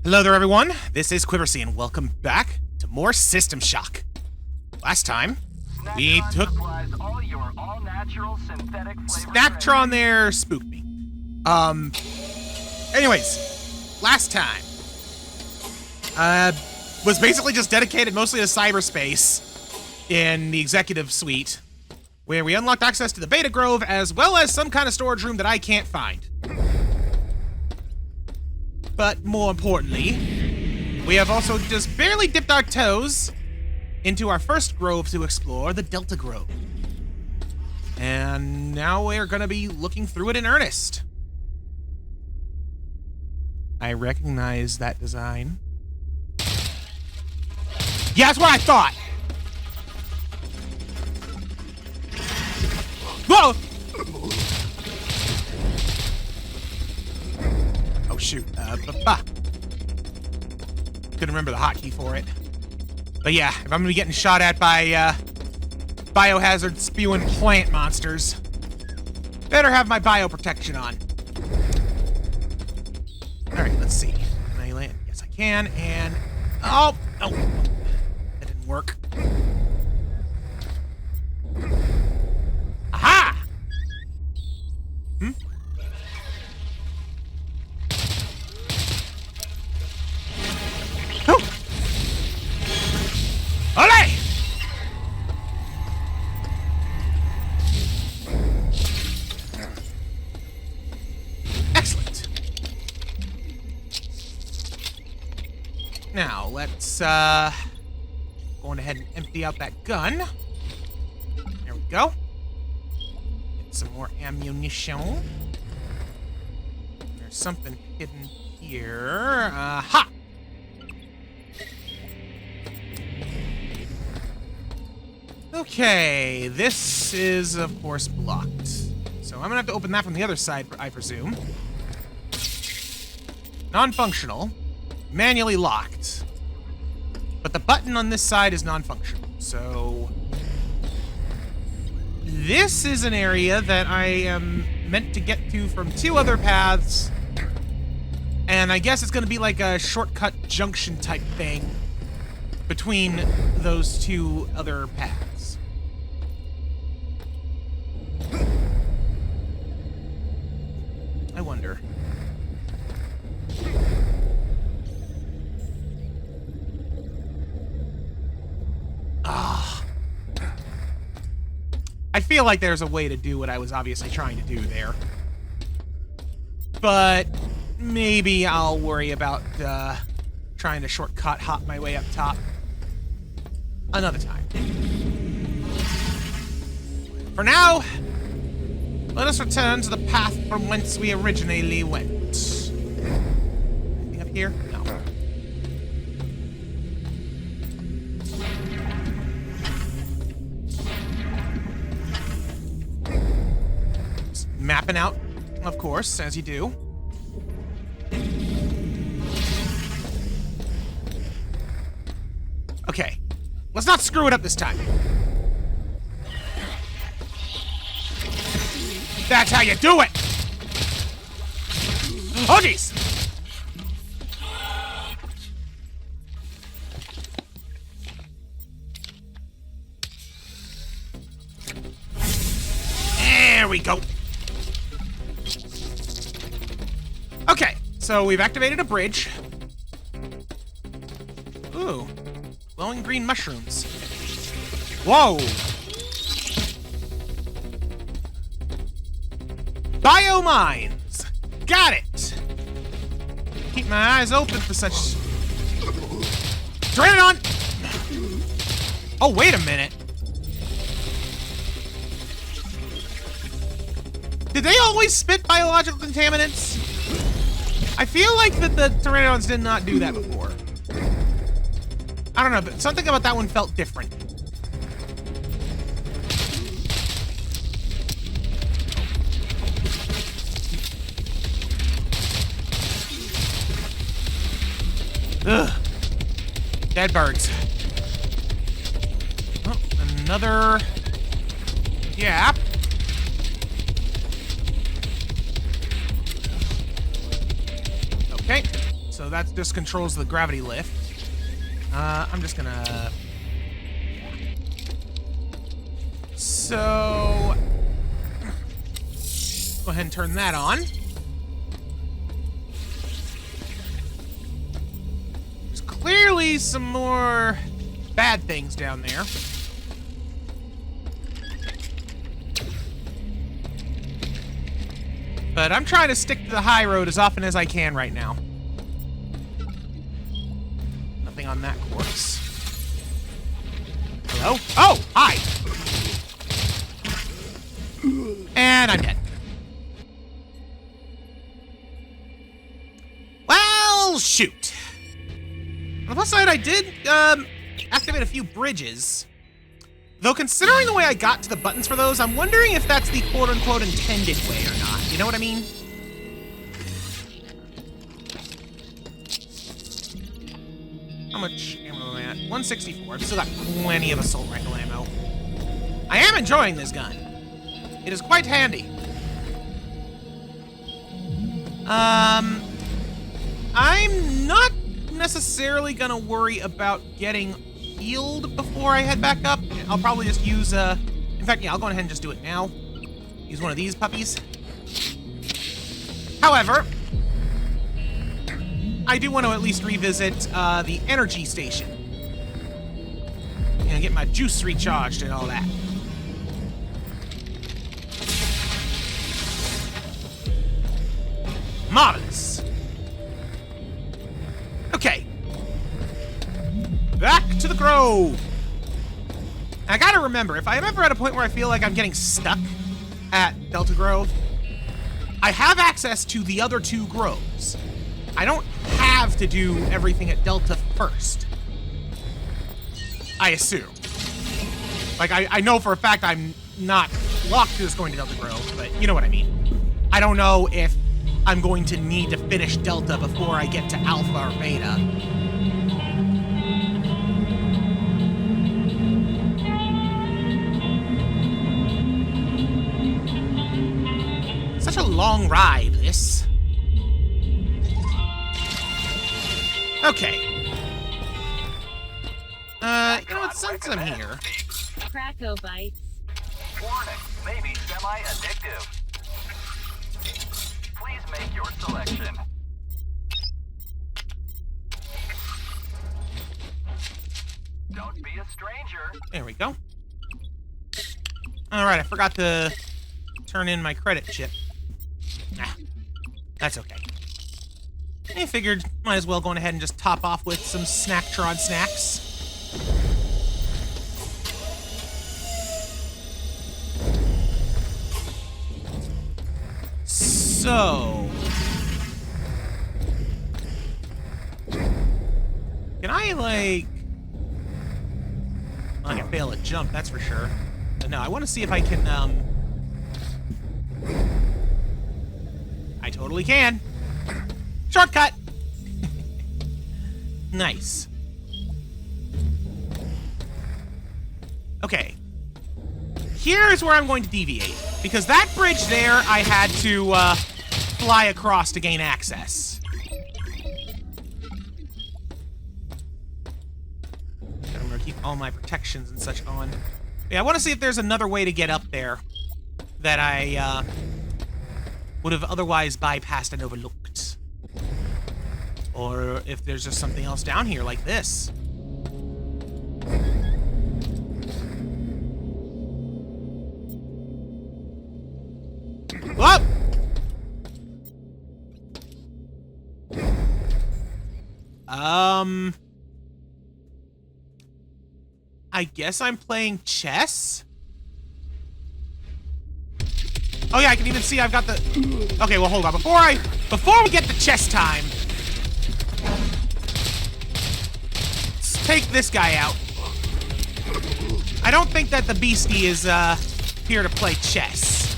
Hello there, everyone. This is Quiversee, and welcome back to more System Shock. Last time, we took... Snaptron there spooked me. Anyways, last time, was basically just dedicated mostly to cyberspace in the executive suite, where we unlocked access to the Beta Grove, as well as some kind of storage room that I can't find. But more importantly, we have also just barely dipped our toes into our first grove to explore, the Delta Grove. And now we're gonna be looking through it in earnest. I recognize that design. Yeah, that's what I thought! Whoa! Oh shoot, couldn't remember the hotkey for it. But yeah, if I'm gonna be getting shot at by, biohazard spewing plant monsters, better have my bio protection on. Alright, let's see. Can I land? Yes, I can, and... Oh! No! That didn't work. Aha! Hmm? Oh! Ole! Excellent. Now, let's, going ahead and empty out that gun. There we go. Get some more ammunition. There's something hidden here. Aha! Okay, this is, of course, blocked. So I'm gonna have to open that from the other side, I presume. Non-functional. Manually locked. But the button on this side is non-functional. So... this is an area that I am meant to get to from two other paths. And I guess it's gonna be like a shortcut junction type thing between those two other paths. I wonder. I feel like there's a way to do what I was obviously trying to do there. But maybe I'll worry about trying to shortcut hop my way up top another time. For now, let us return to the path from whence we originally went. Anything up here? No. Just mapping out, of course, as you do. Okay, let's not screw it up this time. That's how you do it! Oh, jeez! There we go. Okay, so we've activated a bridge. Ooh. Glowing green mushrooms. Whoa! Biomines! Got it! Keep my eyes open for such... Pteranodon! Oh, wait a minute. Did they always spit biological contaminants? I feel like that the Pteranodons did not do that before. I don't know, but something about that one felt different. Ugh. Dead birds. Oh, another gap. Okay, so So that just controls the gravity lift. I'm just gonna... So... Go ahead and turn that on. There's clearly some more bad things down there. But I'm trying to stick to the high road as often as I can right now. Nothing on that course. Hello? Oh, hi! And I'm dead. Well, shoot. On the plus side, I did activate a few bridges. Though considering the way I got to the buttons for those, I'm wondering if that's the quote-unquote intended way or not. You know what I mean? How much ammo am I at? 164. I've still got plenty of assault rifle ammo. I am enjoying this gun. It is quite handy. I'm not necessarily gonna worry about getting healed before I head back up. I'll probably just use, in fact, yeah, I'll go ahead and just do it now. Use one of these puppies. However, I do want to at least revisit the energy station. And get my juice recharged and all that. Marvelous. Okay. Back to the grove. I gotta remember, if I'm ever at a point where I feel like I'm getting stuck at Delta Grove, I have access to the other two groves. I don't have to do everything at Delta first. I assume. Like, I know for a fact I'm not locked to just going to Delta Grove, but you know what I mean. I don't know if I'm going to need to finish Delta before I get to Alpha or Beta. Such a long ride, this. Okay. You know what, since I'm here... Cracko bites. Warning, maybe semi-addictive. Please make your selection. Don't be a stranger. There we go. Alright, I forgot to turn in my credit chip. Nah, that's okay. I figured might as well go ahead and just top off with some Snacktron snacks. So... Can I, like... I can fail a jump, that's for sure. But no, I want to see if I can, I totally can. Shortcut! Nice. Okay. Here's where I'm going to deviate. Because that bridge there, I had to, fly across to gain access. I'm gonna keep all my protections and such on. Yeah, I want to see if there's another way to get up there that I, would have otherwise bypassed and overlooked. Or if there's just something else down here like this. Whoa! I guess I'm playing chess? Oh yeah, I can even see I've got the... Okay, well hold on. Before we get to chess time, let's take this guy out. I don't think that the beastie is, here to play chess.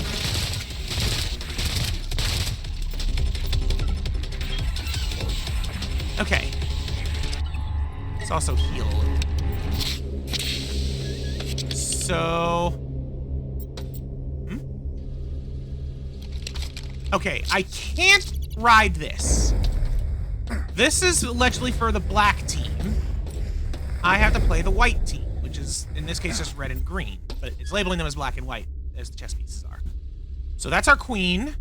Okay. Let's also heal. So... Okay, I can't ride this. This is allegedly for the black team. I have to play the white team, which is, in this case, just red and green. But it's labeling them as black and white, as the chess pieces are. So that's our queen.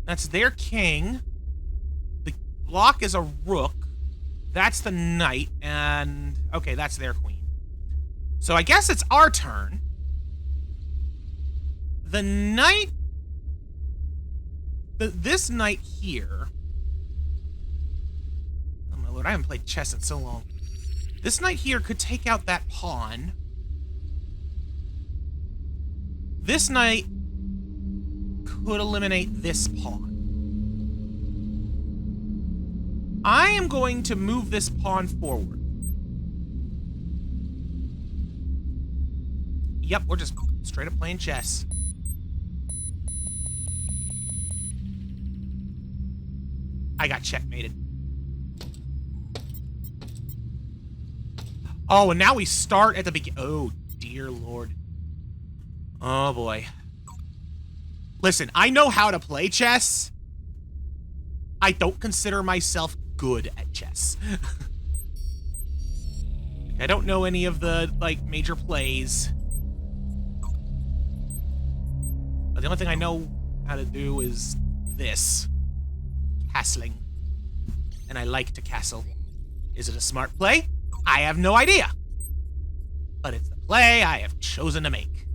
That's their king. The block is a rook. That's the knight. And, okay, that's their queen. So I guess it's our turn. The knight... This knight here... Oh my lord, I haven't played chess in so long. This knight here could take out that pawn. This knight could eliminate this pawn. I am going to move this pawn forward. Yep, we're just straight up playing chess. I got checkmated. Oh, and now we start at the beginning. Oh, dear lord. Oh, boy. Listen, I know how to play chess. I don't consider myself good at chess. I don't know any of the, like, major plays. But the only thing I know how to do is this. Castling. And I like to castle. Is it a smart play? I have no idea. But it's the play I have chosen to make.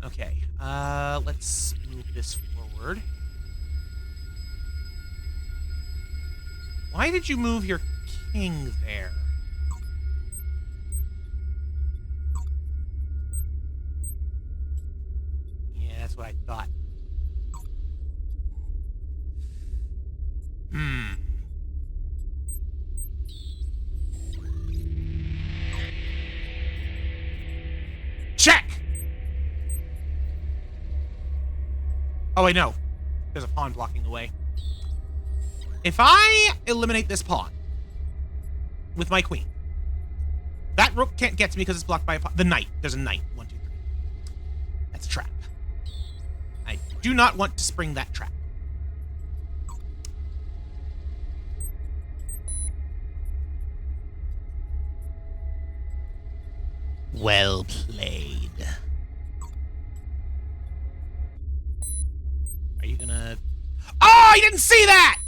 Okay, let's move this forward. Why did you move your king there? Yeah, that's what I thought. Check! Oh, wait, no. There's a pawn blocking the way. If I eliminate this pawn with my queen, that rook can't get to me because it's blocked by a pawn. The knight. There's a knight. 1, 2, 3. That's a trap. I do not want to spring that trap. Well played. Are you gonna... Oh, I didn't see that!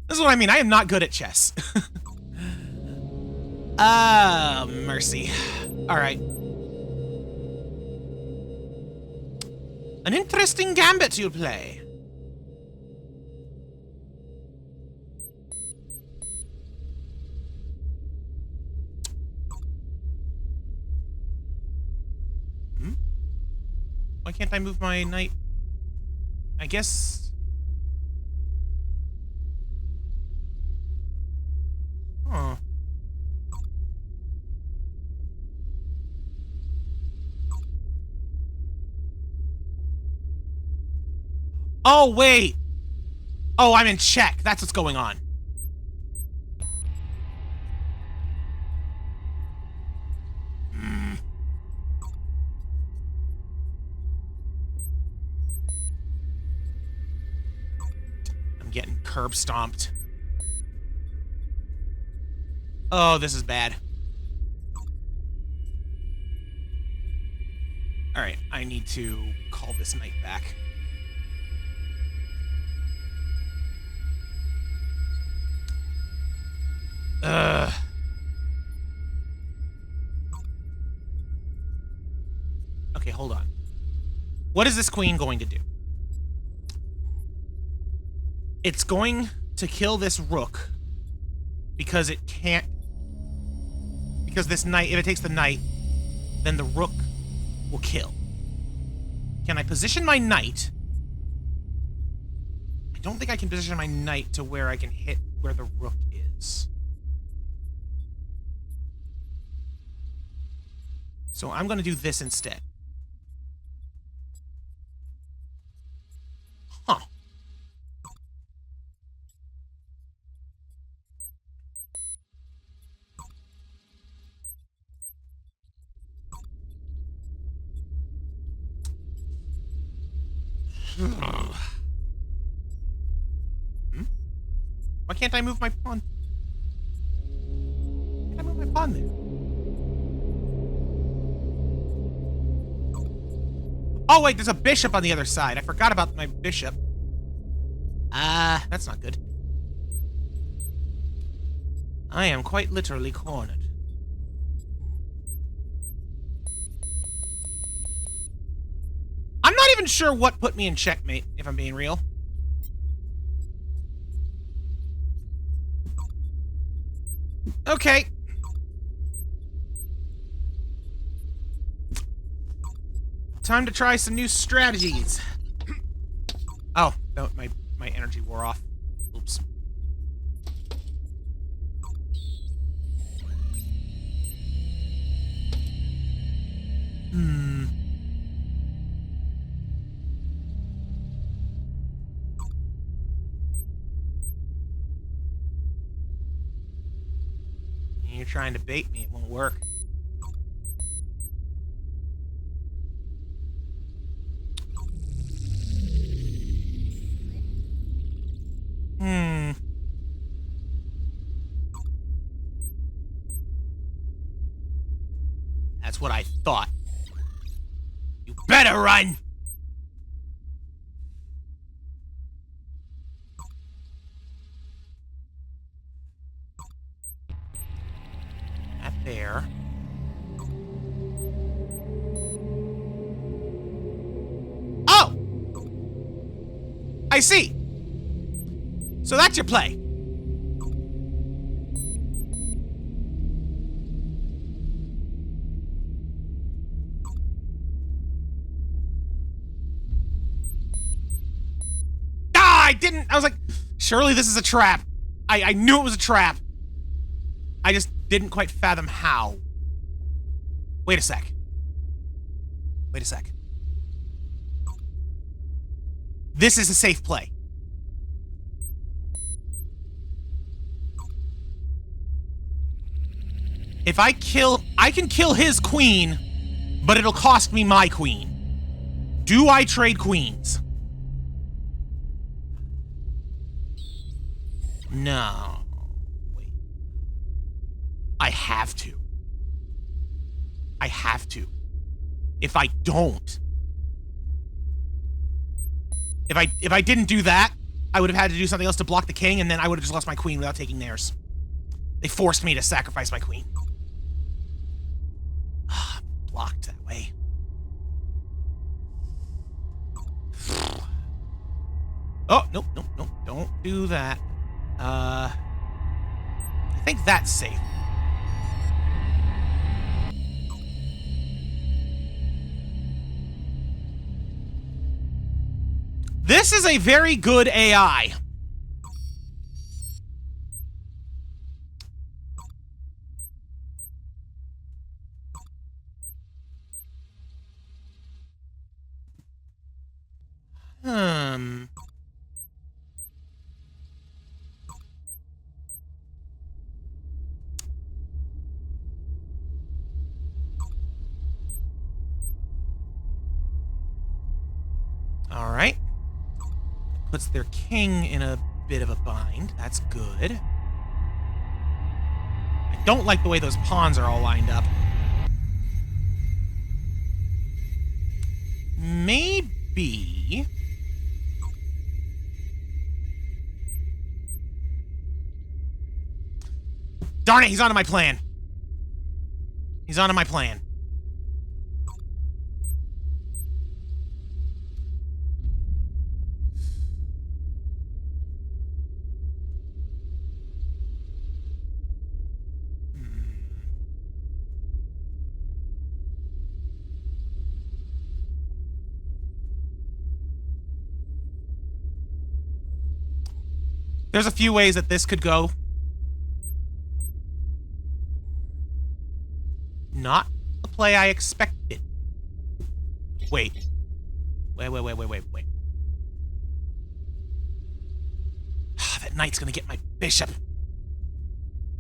This is what I mean. I am not good at chess. Ah, mercy. All right. An interesting gambit you play. Why can't I move my knight? I guess... Huh. Oh, wait! Oh, I'm in check. That's what's going on. Getting curb stomped. Oh, this is bad. All right, I need to call this knight back. Okay, hold on. What is this queen going to do? It's going to kill this rook because it can't... Because this knight, if it takes the knight, then the rook will kill. Can I position my knight? I don't think I can position my knight to where I can hit where the rook is. So I'm going to do this instead. Huh. Why can't I move my pawn? Why can't I move my pawn there? Oh, wait, there's a bishop on the other side. I forgot about my bishop. That's not good. I am quite literally cornered. I'm not even sure what put me in checkmate, if I'm being real. Okay. Time to try some new strategies. Oh, no, my energy wore off. Oops. You're trying to bait me, it won't work. That's what I thought. You better run! Not there. Oh! I see! So that's your play. I didn't. I was like, surely this is a trap. I knew it was a trap. I just didn't quite fathom how. Wait a sec. Wait a sec. This is a safe play. If I can kill his queen, but it'll cost me my queen. Do I trade queens? No. Wait. I have to. I have to. If I don't. If I didn't do that, I would have had to do something else to block the king, and then I would have just lost my queen without taking theirs. They forced me to sacrifice my queen. Blocked that way. Oh, nope, nope, nope. Don't do that. I think that's safe. This is a very good AI. All right. Puts their king in a bit of a bind. That's good. I don't like the way those pawns are all lined up. Maybe... Darn it, he's onto my plan. He's onto my plan. There's a few ways that this could go. Not the play I expected. Wait. Wait. That knight's gonna get my bishop.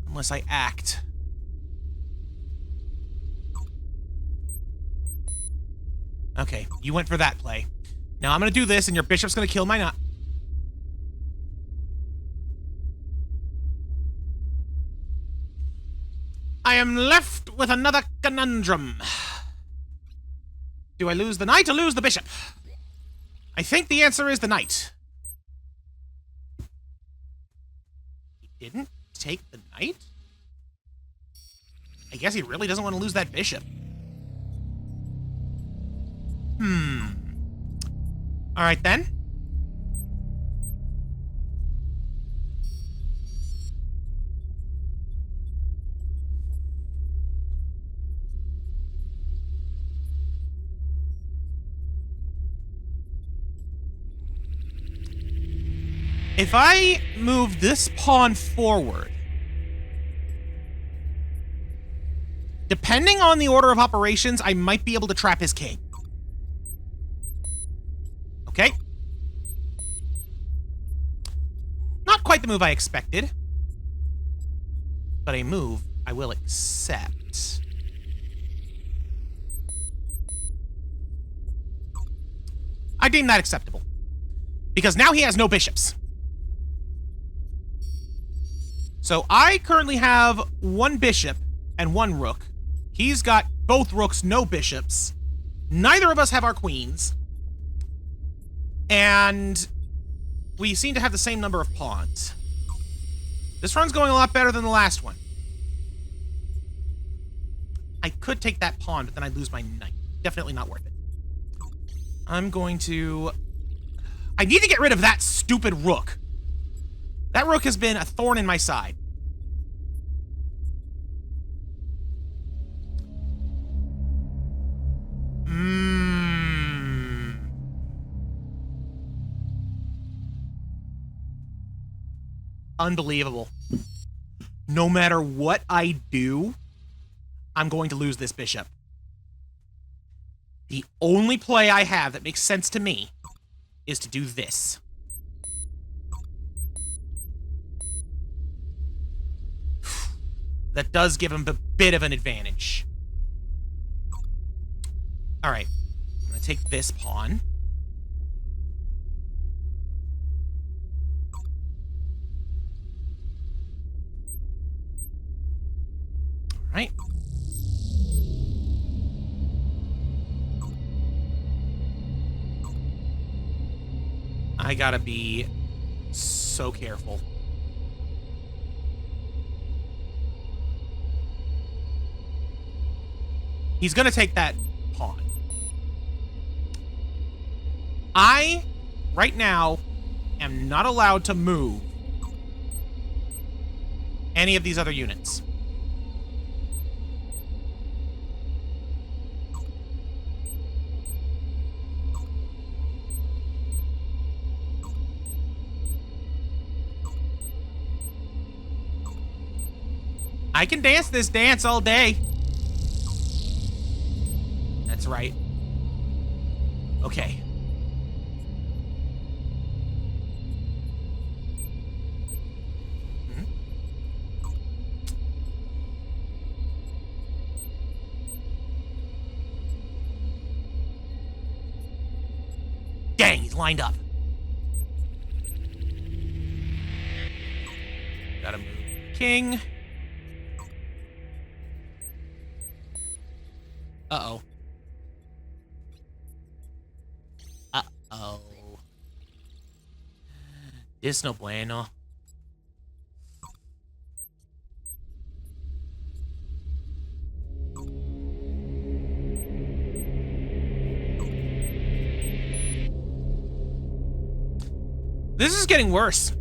Unless I act. Okay, you went for that play. Now I'm gonna do this and your bishop's gonna kill my knight. I am left with another conundrum. Do I lose the knight or lose the bishop? I think the answer is the knight. He didn't take the knight? I guess he really doesn't want to lose that bishop. Alright then. If I move this pawn forward, depending on the order of operations, I might be able to trap his king. Okay. Not quite the move I expected, but a move I will accept. I deem that acceptable, because now he has no bishops. So I currently have one bishop and one rook. He's got both rooks, no bishops. Neither of us have our queens. And we seem to have the same number of pawns. This run's going a lot better than the last one. I could take that pawn, but then I'd lose my knight. Definitely not worth it. I'm going to... I need to get rid of that stupid rook. That rook has been a thorn in my side. Unbelievable. No matter what I do, I'm going to lose this bishop. The only play I have that makes sense to me is to do this. That does give him a bit of an advantage. Alright. I'm going to take this pawn. Alright. I gotta be so careful. He's gonna take that pawn. I, right now, am not allowed to move any of these other units. I can dance this dance all day. That's right. Okay. Dang, he's lined up. Gotta move king. Uh-oh. Uh-oh. This no bueno. This is getting worse.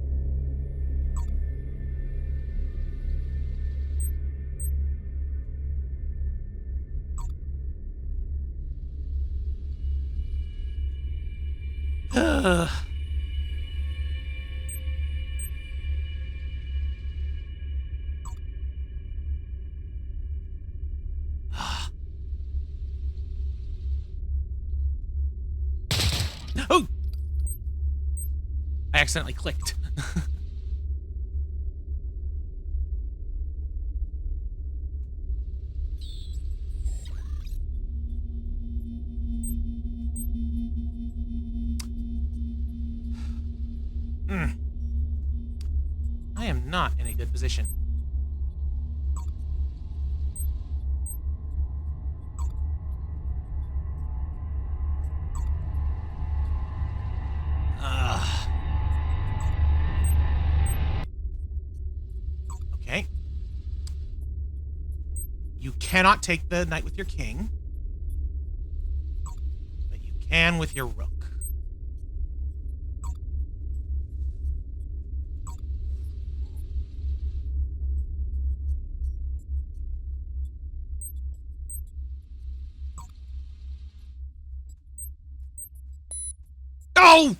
Oh! I accidentally clicked. I am not in a good position. cannot take the knight with your king. But you can with your rook. Oh!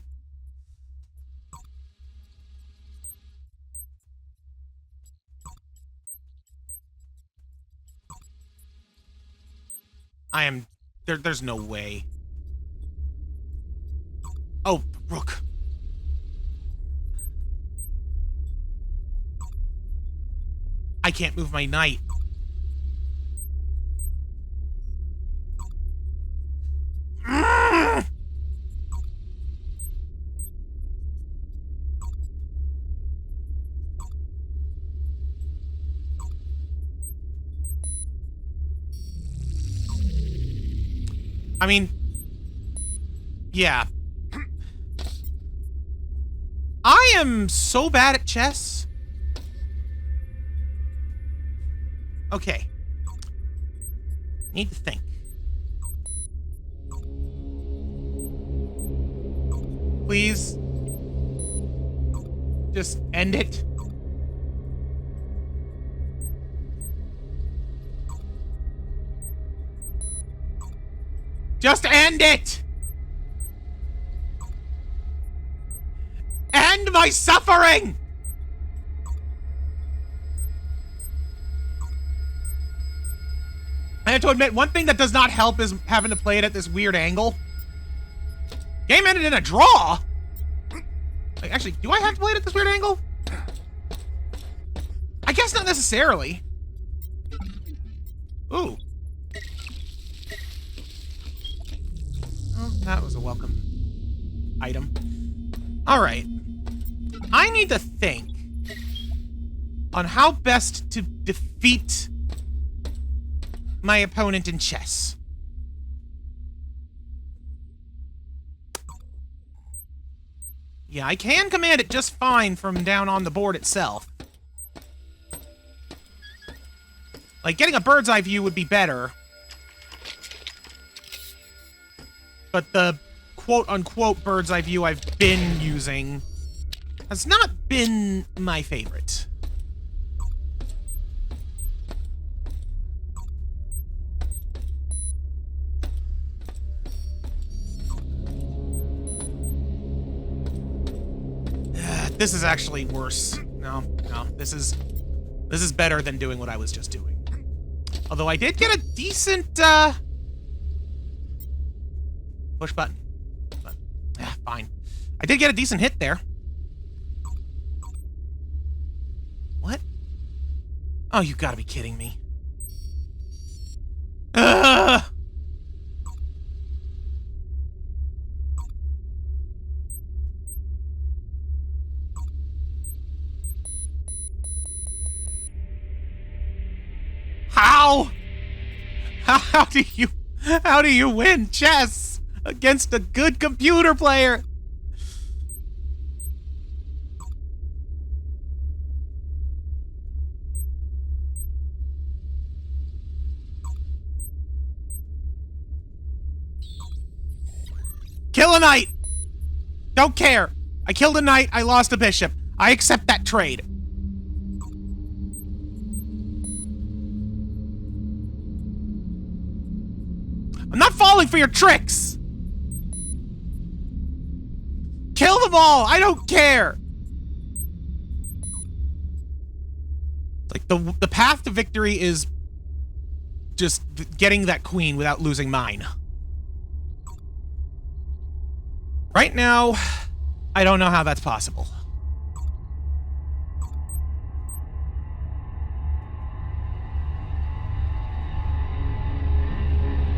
I am... There's no way. Oh, rook. I can't move my knight. Mm! I mean, yeah. I am so bad at chess. Okay. Need to think. Please. Just end it. Just end it! End my suffering! I have to admit, one thing that does not help is having to play it at this weird angle. Game ended in a draw? Like, actually, do I have to play it at this weird angle? I guess not necessarily. Ooh. Oh, that was a welcome item. Alright. I need to think on how best to defeat my opponent in chess. Yeah, I can command it just fine from down on the board itself. Like, getting a bird's eye view would be better. But the quote-unquote bird's eye view I've been using has not been my favorite. This is actually worse. No, this is better than doing what I was just doing. Although I did get a decent, push button. But, fine. I did get a decent hit there. What? Oh, you gotta be kidding me. Ugh! How? How do you win chess against a good computer player? Kill a knight! Don't care. I killed a knight, I lost a bishop. I accept that trade. I'm not falling for your tricks! Kill them all! I don't care! Like, the path to victory is just getting that queen without losing mine. Right now, I don't know how that's possible.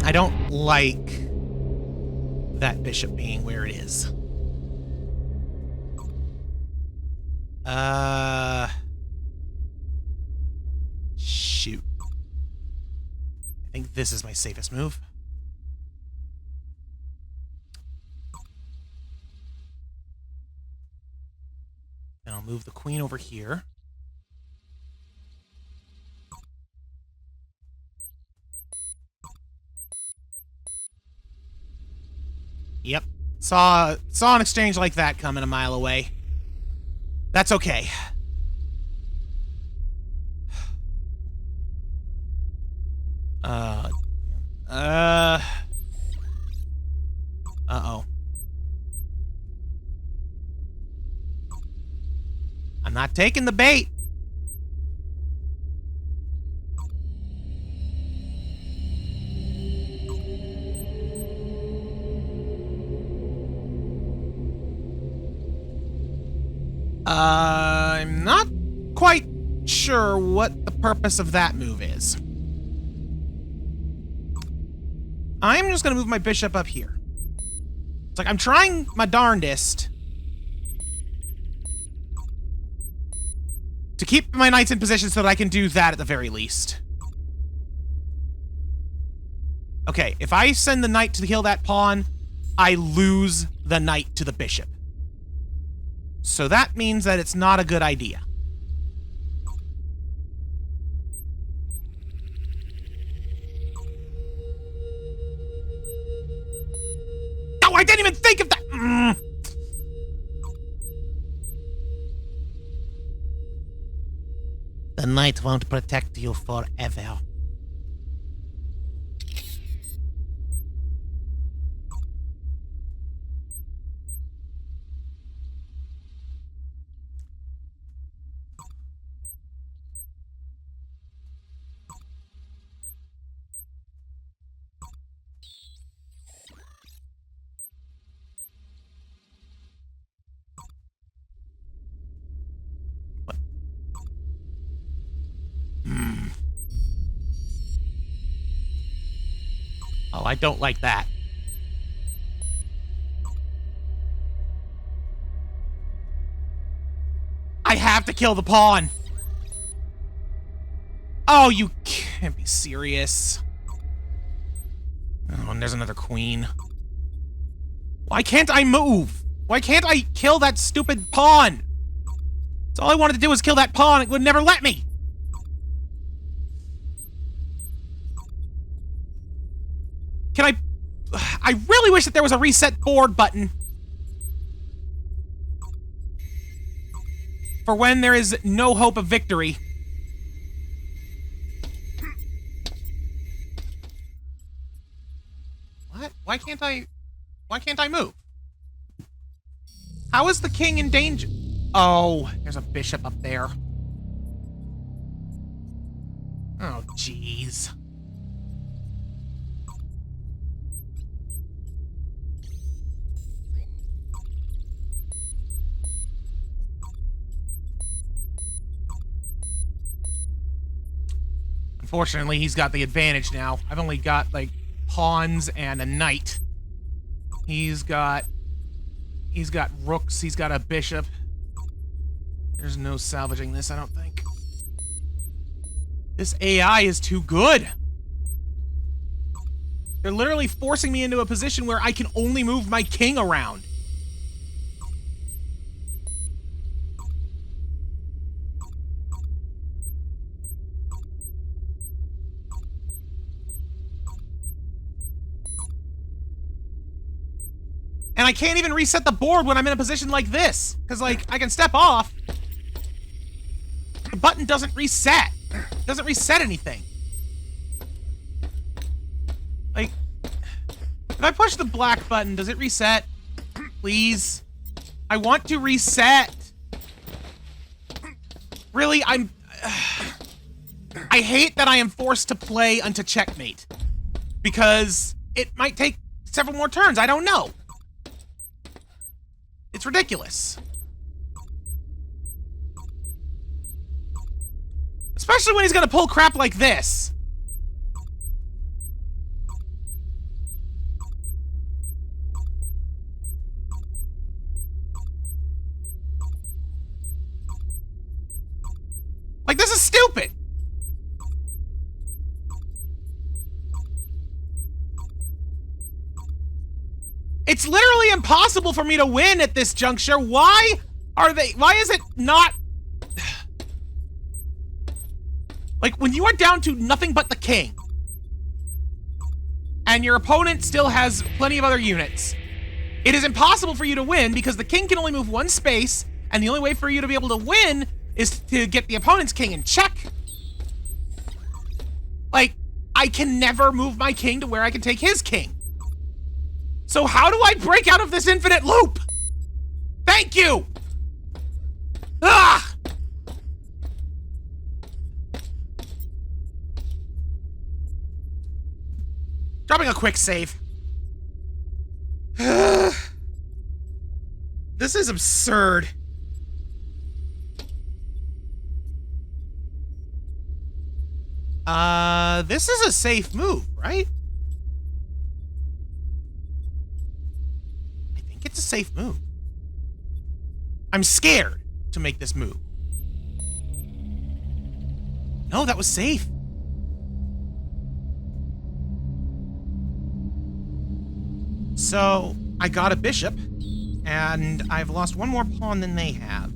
I don't like that bishop being where it is. Shoot. I think this is my safest move. Then I'll move the queen over here. Yep. Saw an exchange like that coming a mile away. That's okay. Uh-oh. I'm not taking the bait. I'm not quite sure what the purpose of that move is. I'm just gonna move my bishop up here. It's like I'm trying my darndest to keep my knights in position so that I can do that at the very least. Okay, if I send the knight to kill that pawn, I lose the knight to the bishop. So that means that it's not a good idea. Oh, I didn't even think of that! The knight won't protect you forever. Oh, I don't like that. I have to kill the pawn. Oh, you can't be serious. Oh, and there's another queen. Why can't I move? Why can't I kill that stupid pawn? That's all I wanted to do was kill that pawn. It would never let me. Can I really wish that there was a reset board button for when there is no hope of victory. What? Why can't I move? How is the king in danger? Oh, there's a bishop up there. Oh, jeez. Unfortunately, he's got the advantage now. I've only got, like, pawns and a knight. He's got rooks, he's got a bishop. There's no salvaging this, I don't think. This AI is too good. They're literally forcing me into a position where I can only move my king around. And I can't even reset the board when I'm in a position like this. Because, like, I can step off. The button doesn't reset. It doesn't reset anything. Like, if I push the black button, does it reset? Please? I want to reset. Really, I hate that I am forced to play unto checkmate. Because it might take several more turns. I don't know. It's ridiculous. Especially when he's gonna pull crap like this. Like, this is stupid. It's literally impossible for me to win at this juncture. Why is it not... Like, when you are down to nothing but the king, and your opponent still has plenty of other units, It is impossible for you to win because the king can only move one space, and the only way for you to be able to win is to get the opponent's king in check. Like, I can never move my king to where I can take his king. So how do I break out of this infinite loop? Thank you! Ah! Dropping a quick save. This is absurd. This is a safe move, right? I think it's a safe move. I'm scared to make this move. No, that was safe. So, I got a bishop, and I've lost one more pawn than they have.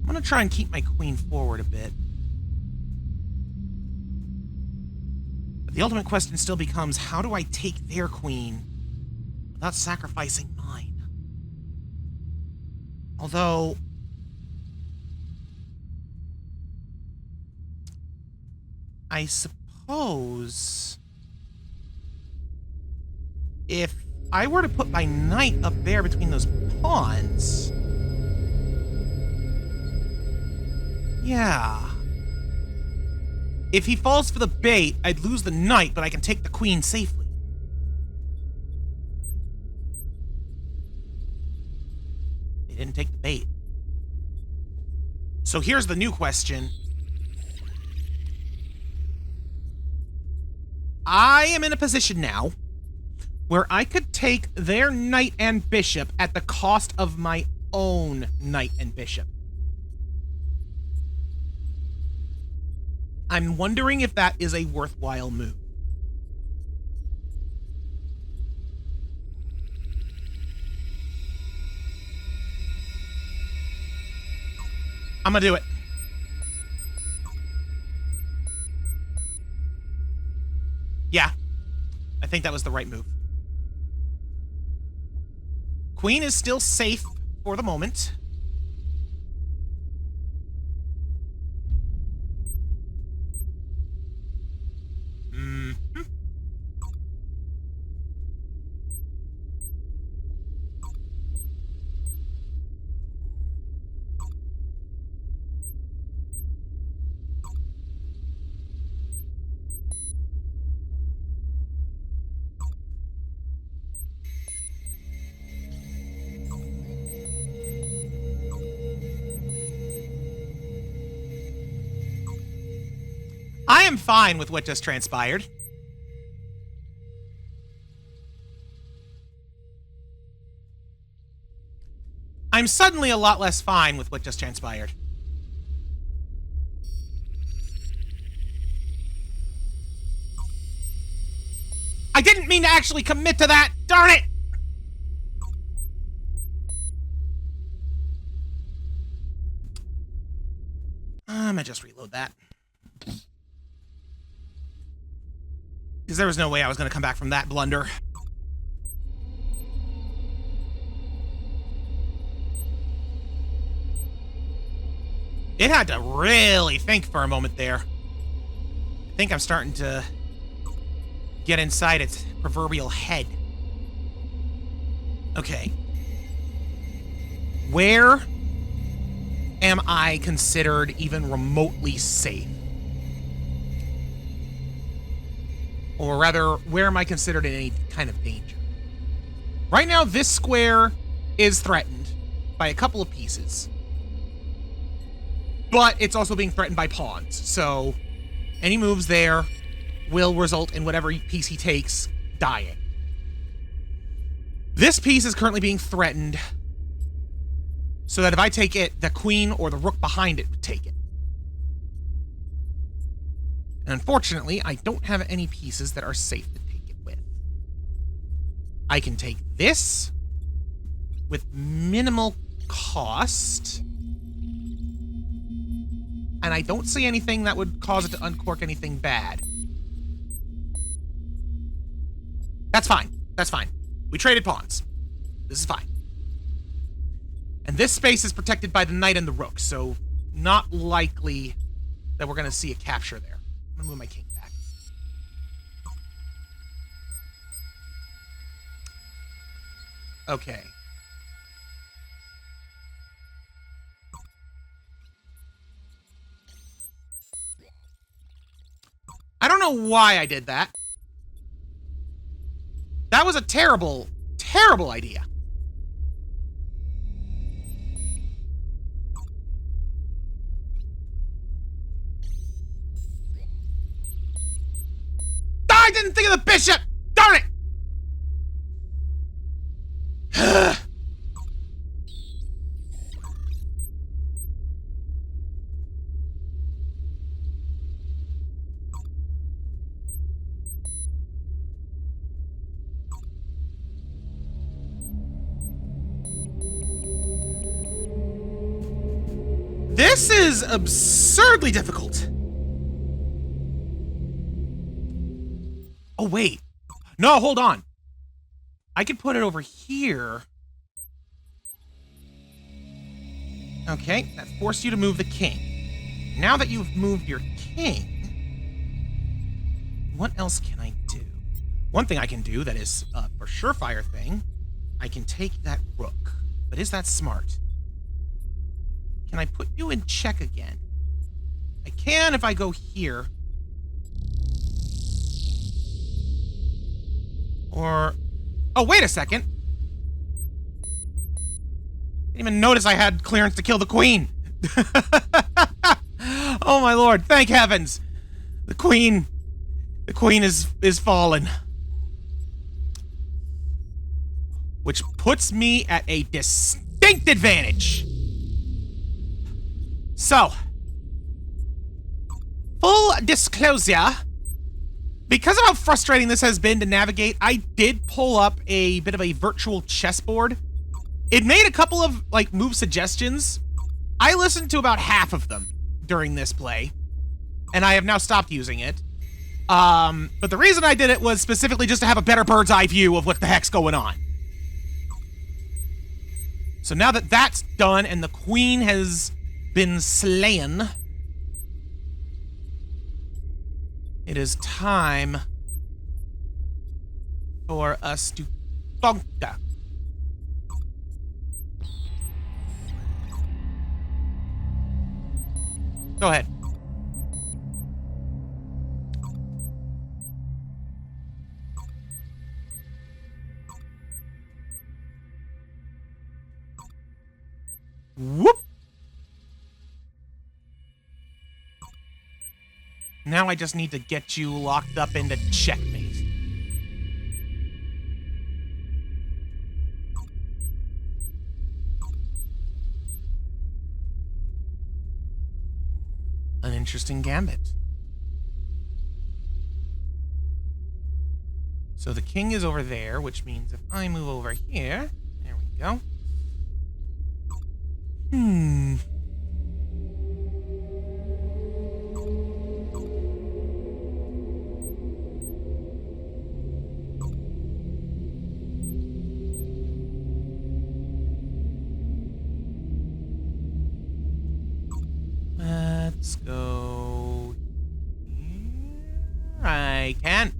I'm gonna try and keep my queen forward a bit. But the ultimate question still becomes, how do I take their queen without sacrificing mine? Although, I suppose if I were to put my knight up there between those pawns, yeah. If he falls for the bait, I'd lose the knight, but I can take the queen safely. They didn't take the bait. So here's the new question. I am in a position now where I could take their knight and bishop at the cost of my own knight and bishop. I'm wondering if that is a worthwhile move. I'm gonna do it. Yeah, I think that was the right move. Queen is still safe for the moment. I am fine with what just transpired. I'm suddenly a lot less fine with what just transpired. I didn't mean to actually commit to that! Darn it! I'm gonna just reload that. Because there was no way I was going to come back from that blunder. It had to really think for a moment there. I think I'm starting to get inside its proverbial head. Okay. Where am I considered even remotely safe? Or rather, where am I considered in any kind of danger? Right now, this square is threatened by a couple of pieces. But it's also being threatened by pawns, so any moves there will result in whatever piece he takes dying. This piece is currently being threatened, so that if I take it, the queen or the rook behind it would take it. And unfortunately, I don't have any pieces that are safe to take it with. I can take this with minimal cost. And and I don't see anything that would cause it to uncork anything bad. That's fine. That's fine. We traded pawns. This is fine. And this space is protected by the knight and the rook, so not likely that we're going to see a capture there. I'm going to move my king back. Okay. I don't know why I did that. That was a terrible, terrible idea. I didn't think of the bishop! Darn it! This is absurdly difficult. Oh, wait. No, hold on. I could put it over here. Okay, that forced you to move the king. Now that you've moved your king, what else can I do? One thing I can do that is a for surefire thing, I can take that rook. But is that smart? Can I put you in check again? I can if I go here. Or... oh, wait a second. Didn't even notice I had clearance to kill the queen. Oh my lord, thank heavens. The queen is fallen. Which puts me at a distinct advantage. So, full disclosure, because of how frustrating this has been to navigate, I did pull up a bit of a virtual chessboard. It made a couple of, like, move suggestions. I listened to about half of them during this play, and I have now stopped using it. But the reason I did it was specifically just to have a better bird's eye view of what the heck's going on. So now that that's done and the queen has been slain, it is time for us to conquer. Go ahead. Whoop! Now I just need to get you locked up into checkmate. An interesting gambit. So the king is over there, which means if I move over here, there we go. Let's go here. I can't.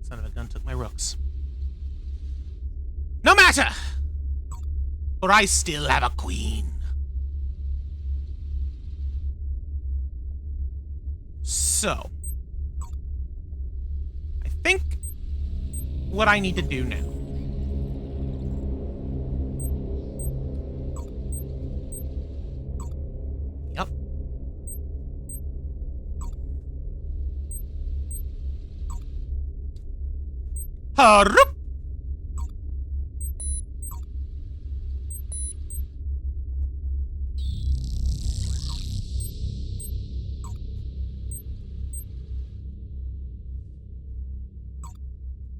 Son of a gun took my rooks. No matter! For I still have a queen. So, I think what I need to do now. Yep. Harup!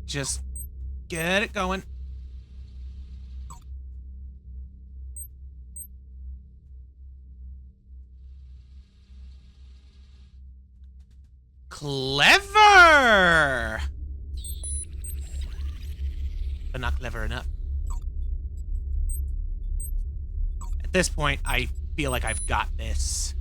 Just get it going. Clever! But not clever enough. At this point, I feel like I've got this.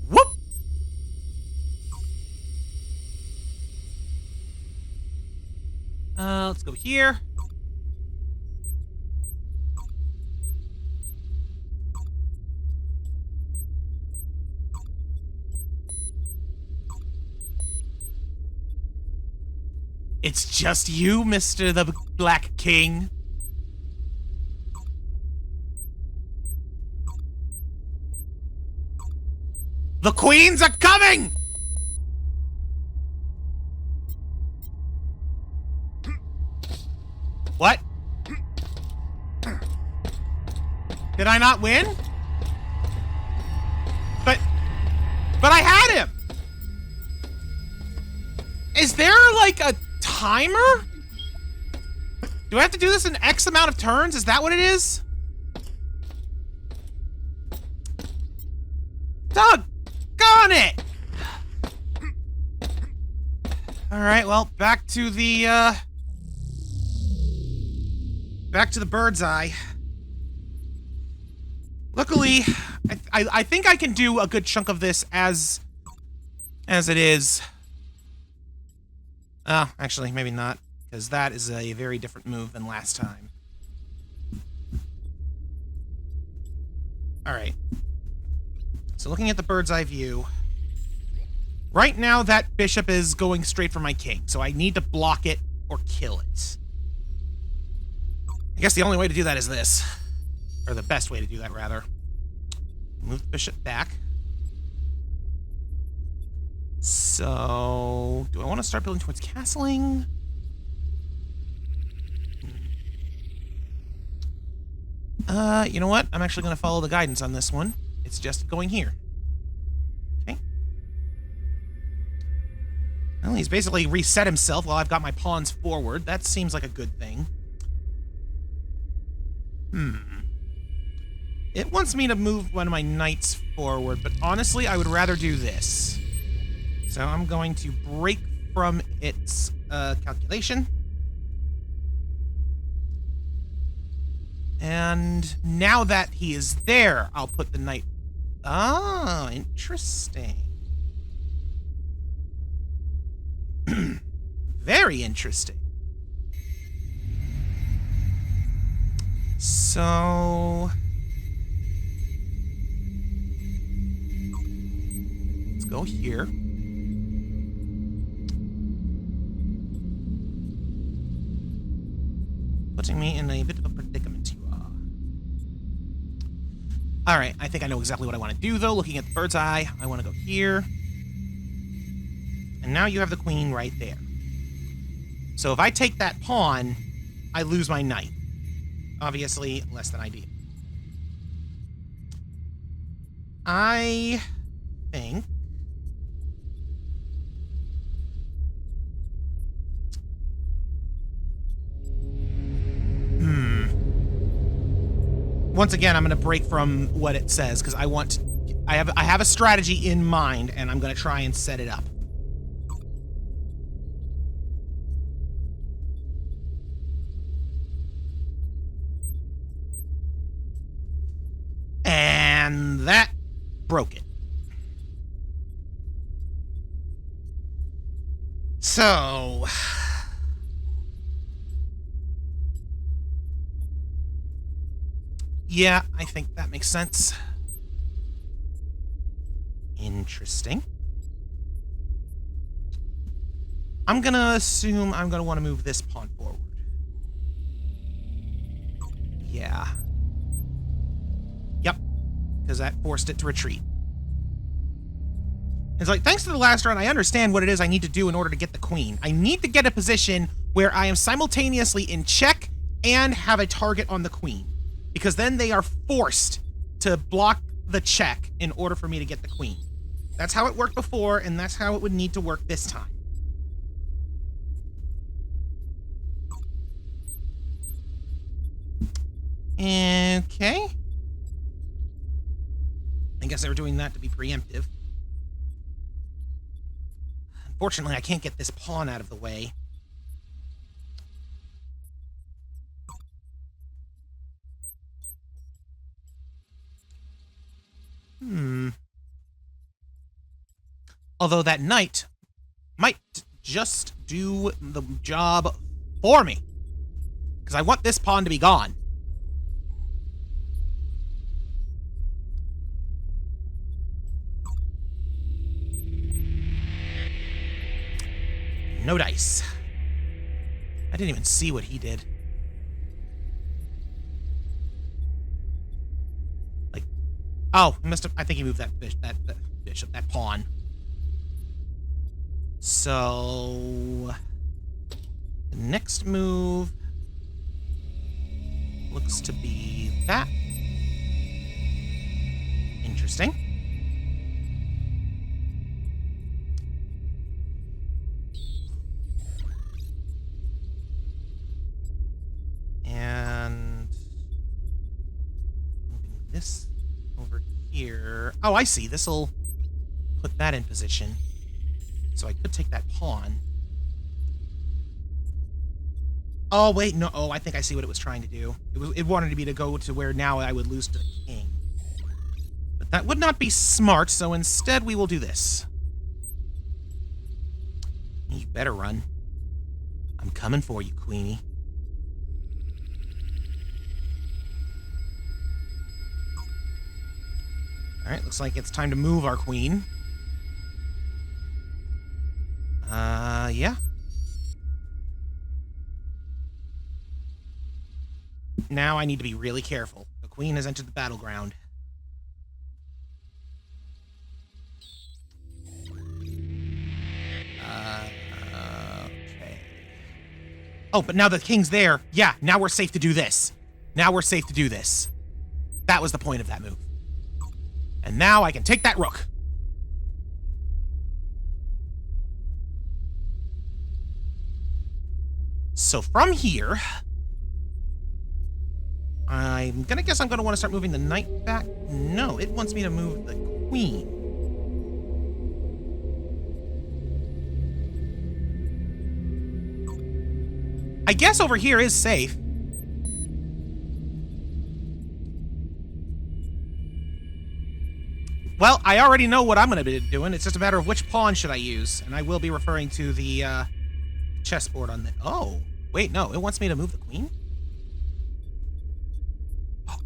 Whoop! Let's go here. It's just you, Mr. the Black King. The queens are coming! What? Did I not win? But I had him! Is there like a timer? Do I have to do this in X amount of turns? Is that what it is? Doggone it! Alright, well, back to the bird's eye. Luckily, I think I can do a good chunk of this as it is. Oh, actually, maybe not, because that is a very different move than last time. Alright. So looking at the bird's eye view, right now that bishop is going straight for my king, so I need to block it or kill it. I guess the only way to do that is this. Or the best way to do that, rather. Move the bishop back. So, do I want to start building towards castling? You know what? I'm actually going to follow the guidance on this one. It's just going here. Okay. Well, he's basically reset himself while I've got my pawns forward. That seems like a good thing. It wants me to move one of my knights forward, but honestly, I would rather do this. So I'm going to break from its calculation. And now that he is there, I'll put the knight... Oh, interesting. Very interesting. So... let's go here. Putting me in a bit of a predicament, you are. Alright, I think I know exactly what I want to do, though. Looking at the bird's eye, I want to go here. And now you have the queen right there. So if I take that pawn, I lose my knight. Obviously, less than ideal. I think... Once again, I'm going to break from what it says, because I have a strategy in mind, and I'm going to try and set it up. And that broke it. So... yeah, I think that makes sense. Interesting. I'm gonna assume I'm gonna want to move this pawn forward. Yeah. Yep. Because that forced it to retreat. It's like, thanks to the last round, I understand what it is I need to do in order to get the queen. I need to get a position where I am simultaneously in check and have a target on the queen. Because then they are forced to block the check in order for me to get the queen. That's how it worked before, and that's how it would need to work this time. Okay. I guess they were doing that to be preemptive. Unfortunately, I can't get this pawn out of the way. Although that knight might just do the job for me. Because I want this pawn to be gone. No dice. I didn't even see what he did. Like, oh, must have. I think he moved that bishop, that pawn. So, the next move looks to be that. Interesting. And moving this over here. Oh, I see. This'll put that in position. So I could take that pawn. Oh, wait, no. Oh, I think I see what it was trying to do. It wanted me to go to where now I would lose to the king. But that would not be smart, so instead we will do this. You better run. I'm coming for you, Queenie. Alright, looks like it's time to move our queen. Yeah. Now I need to be really careful. The queen has entered the battleground. Okay. Oh, but now the king's there. Yeah, now we're safe to do this. Now we're safe to do this. That was the point of that move. And now I can take that rook. So from here, I'm gonna guess I'm gonna want to start moving the knight back. No, it wants me to move the queen. I guess over here is safe. Well, I already know what I'm going to be doing. It's just a matter of which pawn should I use. And I will be referring to the chessboard on the... Oh, wait, no. It wants me to move the queen?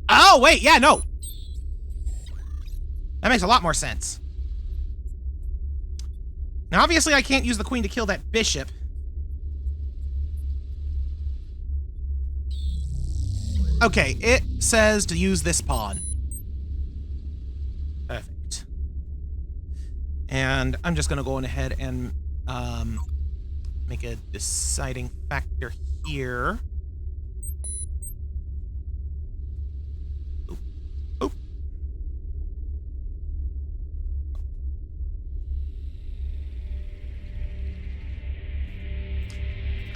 Oh, wait, yeah, no. That makes a lot more sense. Now, obviously, I can't use the queen to kill that bishop. Okay, it says to use this pawn. Perfect. And I'm just going to go on ahead and make a deciding factor here. Oop. Oop.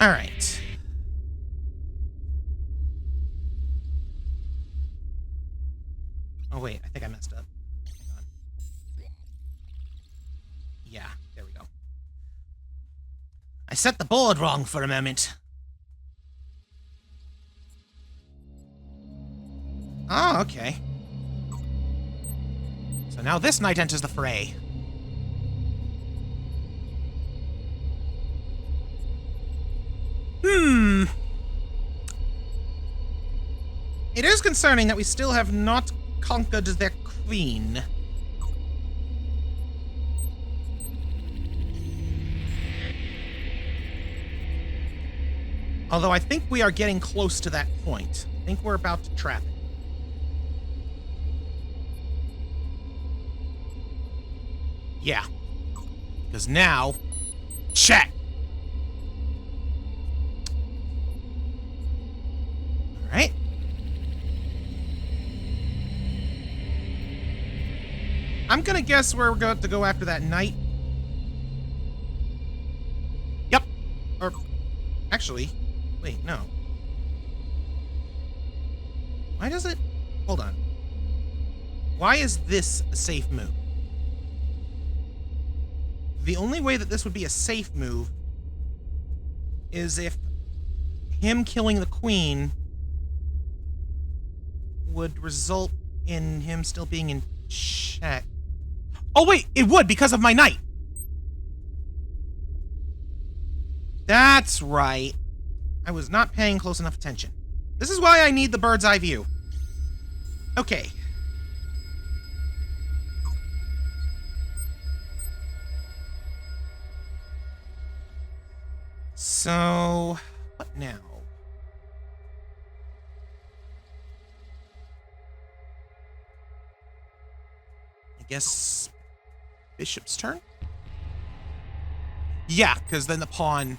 All right. Oh, wait, I think I messed up. Hang on. Yeah, there we go. I set the board wrong for a moment. Oh, okay. So now this knight enters the fray. It is concerning that we still have not conquered their queen. Although I think we are getting close to that point. I think we're about to trap it. Yeah. Because now... Check! Alright. I'm gonna guess we're going to go after that knight. Yep. Or... Actually... Wait, no. Why does it... Hold on. Why is this a safe move? The only way that this would be a safe move is if him killing the queen would result in him still being in check. Oh, wait, it would because of my knight. That's right. I was not paying close enough attention. This is why I need the bird's eye view. Okay. So, what now? I guess bishop's turn? Yeah, because then the pawn...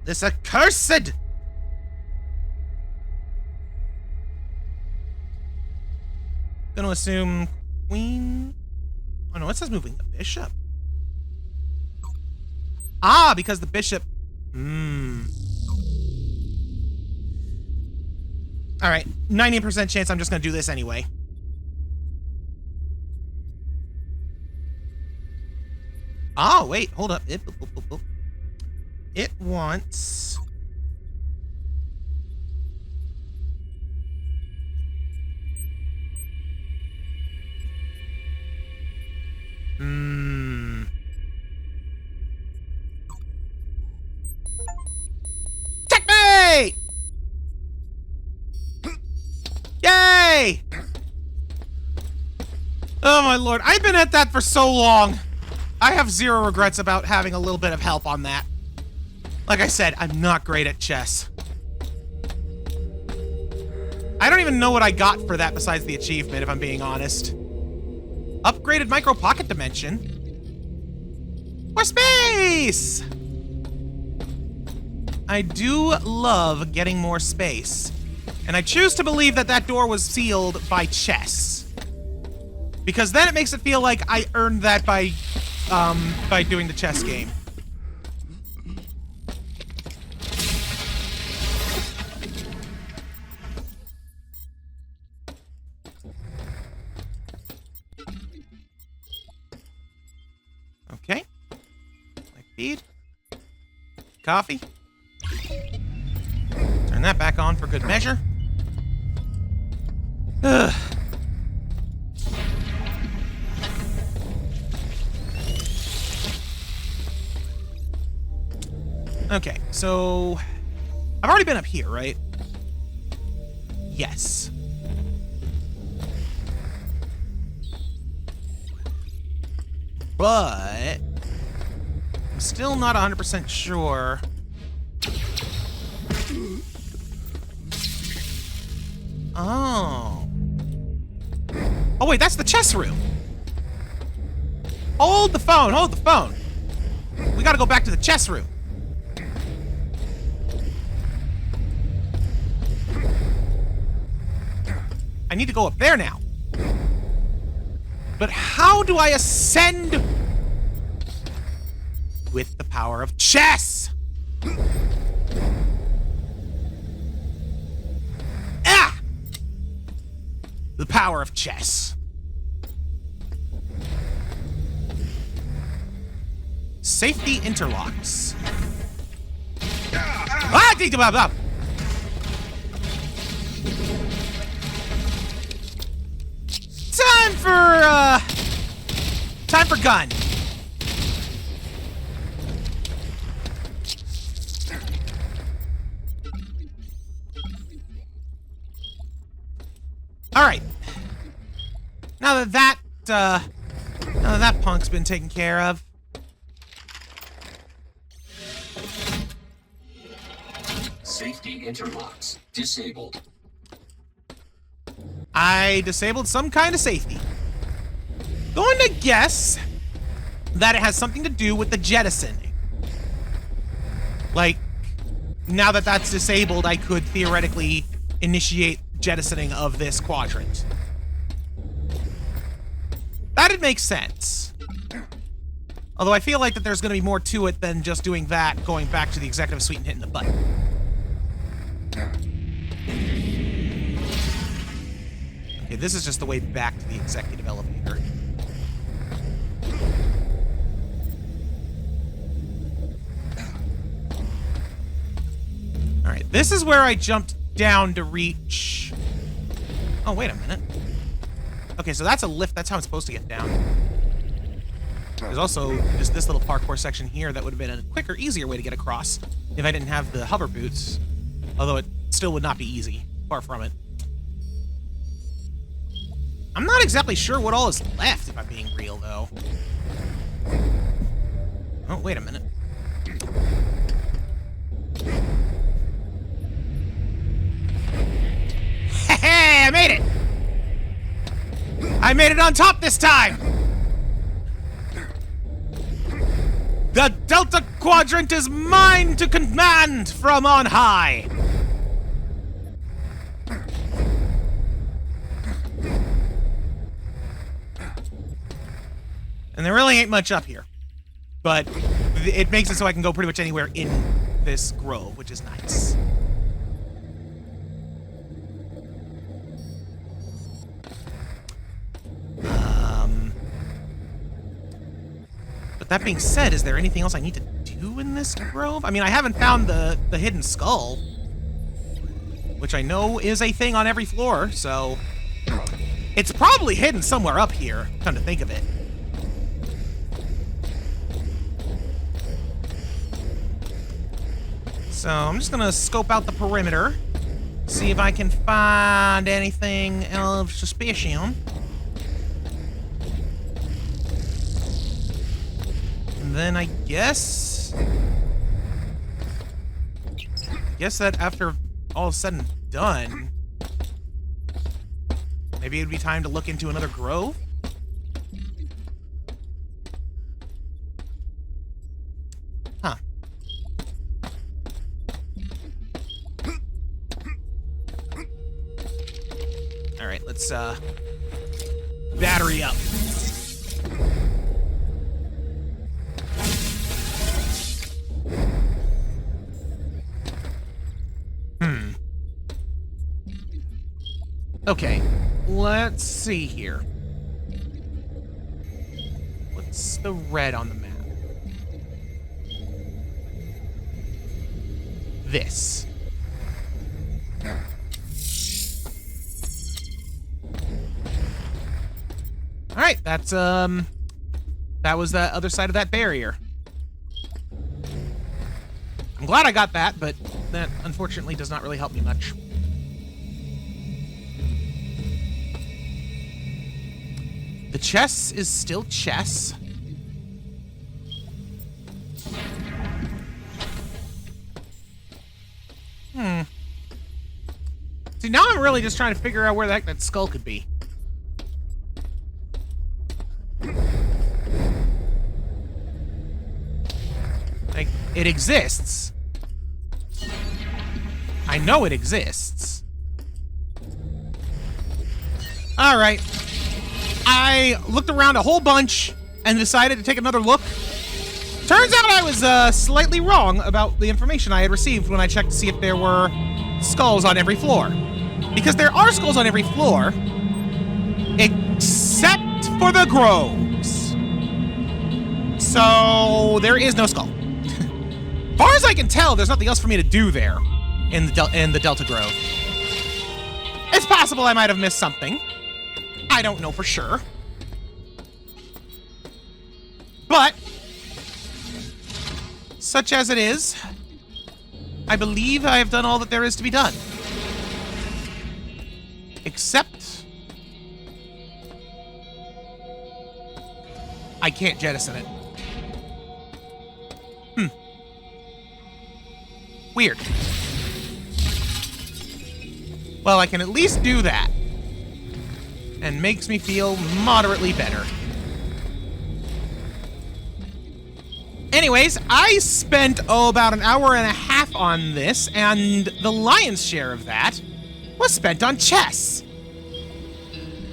This accursed! Gonna assume queen... Oh no, it says moving the bishop. Ah, because the bishop... Alright, 90% chance I'm just gonna do this anyway. Oh, wait, hold up. It wants... Checkmate! Yay! Oh my lord, I've been at that for so long. I have zero regrets about having a little bit of help on that. Like I said, I'm not great at chess. I don't even know what I got for that besides the achievement, if I'm being honest. Upgraded micro pocket dimension. More space! I do love getting more space. And I choose to believe that that door was sealed by chess. Because then it makes it feel like I earned that by doing the chess game. Okay. Like feed. Coffee. Turn that back on for good measure. Ugh. Okay, so I've already been up here, right? Yes. But I'm still not 100% sure. Oh. Oh wait, that's the chess room. Hold the phone, hold the phone. We gotta go back to the chess room. I need to go up there now. But how do I ascend with the power of chess? Ah! The power of chess. Safety interlocks. Ah! Time for gun. All right. Now that that punk's been taken care of. Safety interlocks disabled. I disabled some kind of safety. Going to guess that it has something to do with the jettisoning. Like, now that that's disabled, I could theoretically initiate jettisoning of this quadrant. That'd make sense. Although I feel like that there's going to be more to it than just doing that, going back to the executive suite and hitting the button. Okay, this is just the way back to the executive elevator. Alright, this is where I jumped down to reach... Oh, wait a minute. Okay, so that's a lift. That's how it's supposed to get down. There's also just this little parkour section here that would have been a quicker, easier way to get across if I didn't have the hover boots. Although it still would not be easy. Far from it. I'm not exactly sure what all is left, if I'm being real, though. Oh, wait a minute. Hey, I made it! I made it on top this time! The Delta Quadrant is mine to command from on high! And there really ain't much up here. But it makes it so I can go pretty much anywhere in this grove, which is nice. But that being said, is there anything else I need to do in this grove? I mean, I haven't found the hidden skull, which I know is a thing on every floor, so it's probably hidden somewhere up here, come to think of it. So I'm just gonna scope out the perimeter, see if I can find anything of suspicion. And then I guess that after all is said and done, maybe it would be time to look into another grove? Huh. Alright, let's, battery up. Okay, let's see here. What's the red on the map? This. Alright, that's, that was the other side of that barrier. I'm glad I got that, but that unfortunately does not really help me much. The chess is still chess. See, now I'm really just trying to figure out where the heck that skull could be. Like, it exists. I know it exists. Alright. I looked around a whole bunch and decided to take another look. Turns out I was slightly wrong about the information I had received when I checked to see if there were skulls on every floor. Because there are skulls on every floor, except for the groves. So there is no skull. Far as I can tell, there's nothing else for me to do there in the Delta Grove. It's possible I might have missed something. I don't know for sure. But, such as it is, I believe I have done all that there is to be done. Except, I can't jettison it. Weird. Well, I can at least do that. And makes me feel moderately better. Anyways, I spent, about an hour and a half on this, and the lion's share of that was spent on chess.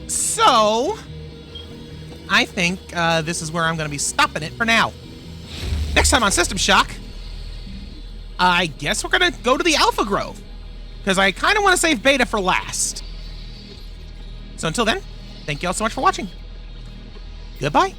So, I think this is where I'm going to be stopping it for now. Next time on System Shock, I guess we're going to go to the Alpha Grove. because I kind of want to save beta for last. So until then, thank you all so much for watching. Goodbye.